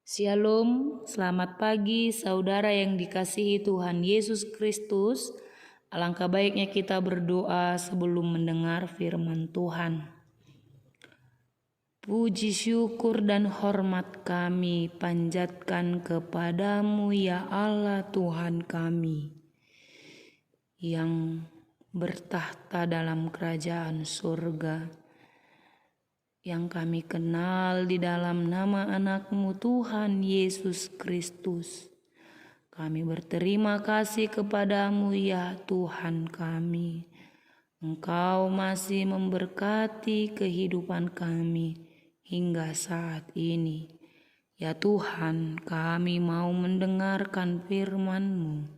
Shalom, selamat pagi saudara yang dikasihi Tuhan Yesus Kristus. Alangkah baiknya kita berdoa sebelum mendengar firman Tuhan. Puji syukur dan hormat kami panjatkan kepadamu ya Allah Tuhan kami, yang bertahta dalam kerajaan surga, yang kami kenal di dalam nama anak-Mu Tuhan Yesus Kristus. Kami berterima kasih kepadamu ya Tuhan kami. Engkau masih memberkati kehidupan kami hingga saat ini. Ya Tuhan, kami mau mendengarkan firman-Mu.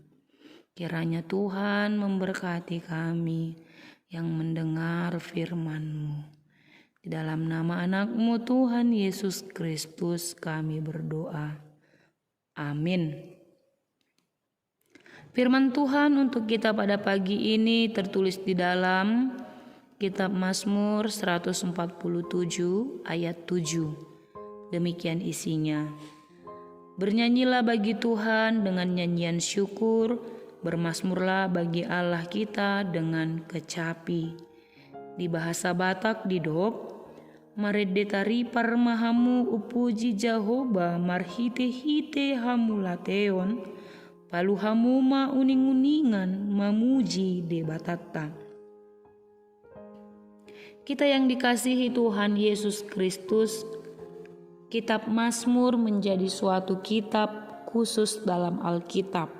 Kiranya Tuhan memberkati kami yang mendengar firman-Mu. Di dalam nama anak-Mu Tuhan Yesus Kristus kami berdoa. Amin. Firman Tuhan untuk kita pada pagi ini tertulis di dalam Kitab Mazmur 147 ayat 7. Demikian isinya. Bernyanyilah bagi Tuhan dengan nyanyian syukur, bermazmurlah bagi Allah kita dengan kecapi. Di bahasa Batak didop, maredetari parmahamu upuji Jahoba marhite-hite hamulateon, palu hamuma uning-uningan mamuji debatata. Kita yang dikasihi Tuhan Yesus Kristus, kitab Mazmur menjadi suatu kitab khusus dalam Alkitab.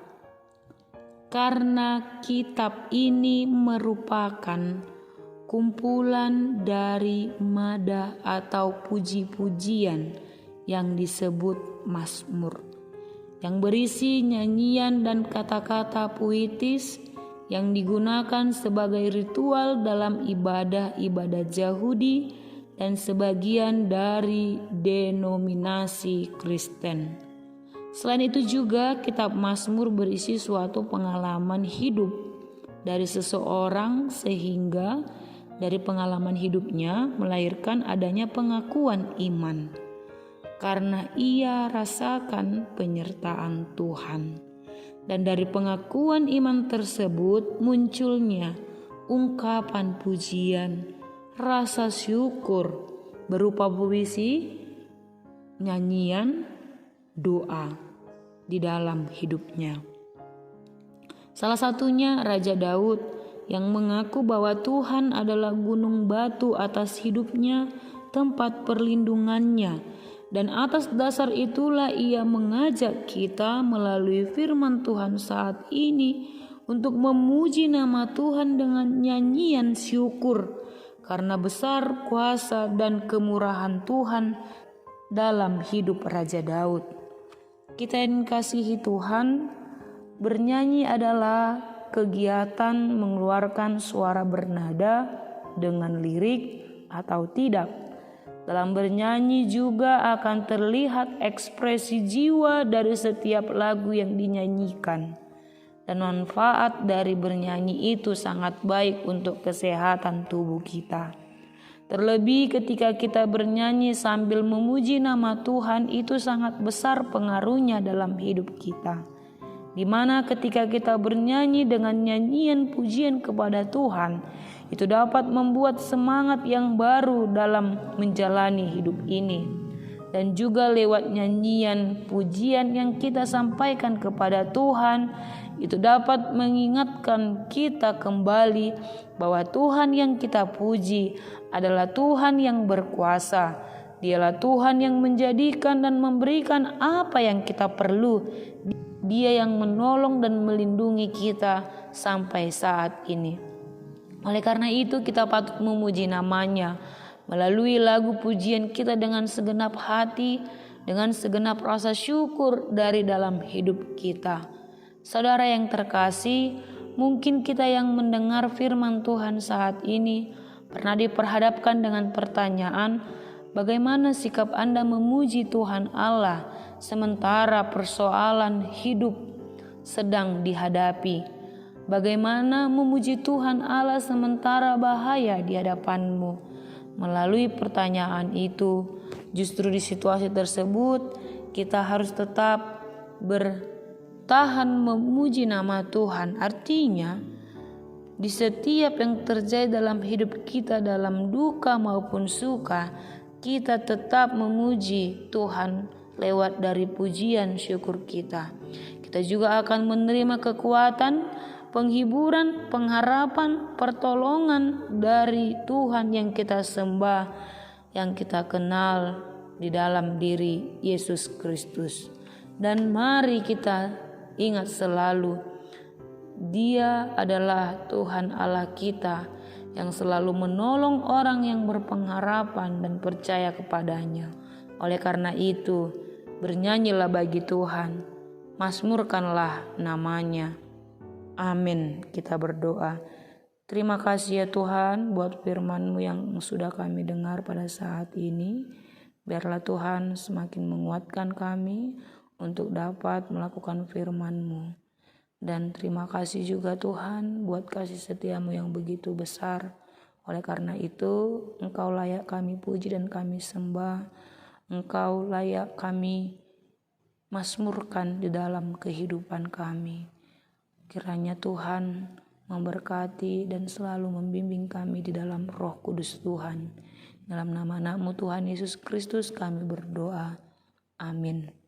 Karena kitab ini merupakan kumpulan dari mada atau puji-pujian yang disebut Mazmur, yang berisi nyanyian dan kata-kata puitis yang digunakan sebagai ritual dalam ibadah-ibadah Yahudi dan sebagian dari denominasi Kristen. Selain itu juga kitab Mazmur berisi suatu pengalaman hidup dari seseorang, sehingga dari pengalaman hidupnya melahirkan adanya pengakuan iman karena ia rasakan penyertaan Tuhan. Dan dari pengakuan iman tersebut munculnya ungkapan pujian, rasa syukur berupa puisi, nyanyian, doa di dalam hidupnya. Salah satunya Raja Daud yang mengaku bahwa Tuhan adalah gunung batu atas hidupnya, tempat perlindungannya. Dan atas dasar itulah ia mengajak kita melalui firman Tuhan saat ini untuk memuji nama Tuhan dengan nyanyian syukur karena besar kuasa dan kemurahan Tuhan dalam hidup Raja Daud. Kita yang dikasihi Tuhan, bernyanyi adalah kegiatan mengeluarkan suara bernada dengan lirik atau tidak. Dalam bernyanyi juga akan terlihat ekspresi jiwa dari setiap lagu yang dinyanyikan. Dan manfaat dari bernyanyi itu sangat baik untuk kesehatan tubuh kita. Terlebih ketika kita bernyanyi sambil memuji nama Tuhan, itu sangat besar pengaruhnya dalam hidup kita. Di mana ketika kita bernyanyi dengan nyanyian pujian kepada Tuhan, itu dapat membuat semangat yang baru dalam menjalani hidup ini. Dan juga lewat nyanyian pujian yang kita sampaikan kepada Tuhan, itu dapat mengingatkan kita kembali bahwa Tuhan yang kita puji adalah Tuhan yang berkuasa. Dialah Tuhan yang menjadikan dan memberikan apa yang kita perlu. Dia yang menolong dan melindungi kita sampai saat ini. Oleh karena itu kita patut memuji namanya melalui lagu pujian kita dengan segenap hati, dengan segenap rasa syukur dari dalam hidup kita. Saudara yang terkasih, mungkin kita yang mendengar firman Tuhan saat ini pernah diperhadapkan dengan pertanyaan, bagaimana sikap Anda memuji Tuhan Allah sementara persoalan hidup sedang dihadapi? Bagaimana memuji Tuhan Allah sementara bahaya di hadapanmu? Melalui pertanyaan itu, justru di situasi tersebut kita harus tetap bertahan memuji nama Tuhan. Artinya di setiap yang terjadi dalam hidup kita, dalam duka maupun suka, kita tetap memuji Tuhan lewat dari pujian syukur kita. Kita juga akan menerima kekuatan, penghiburan, pengharapan, pertolongan dari Tuhan yang kita sembah, yang kita kenal di dalam diri Yesus Kristus. Dan mari kita ingat selalu, Dia adalah Tuhan Allah kita yang selalu menolong orang yang berpengharapan dan percaya kepadanya. Oleh karena itu, bernyanyilah bagi Tuhan, mazmurkanlah namanya. Amin. Kita berdoa. Terima kasih ya Tuhan buat firman-Mu yang sudah kami dengar pada saat ini. Biarlah Tuhan semakin menguatkan kami untuk dapat melakukan firman-Mu. Dan terima kasih juga Tuhan buat kasih setia-Mu yang begitu besar. Oleh karena itu, Engkau layak kami puji dan kami sembah. Engkau layak kami mazmurkan di dalam kehidupan kami. Kiranya Tuhan memberkati dan selalu membimbing kami di dalam Roh Kudus Tuhan. Dalam nama-Mu Tuhan Yesus Kristus kami berdoa. Amin.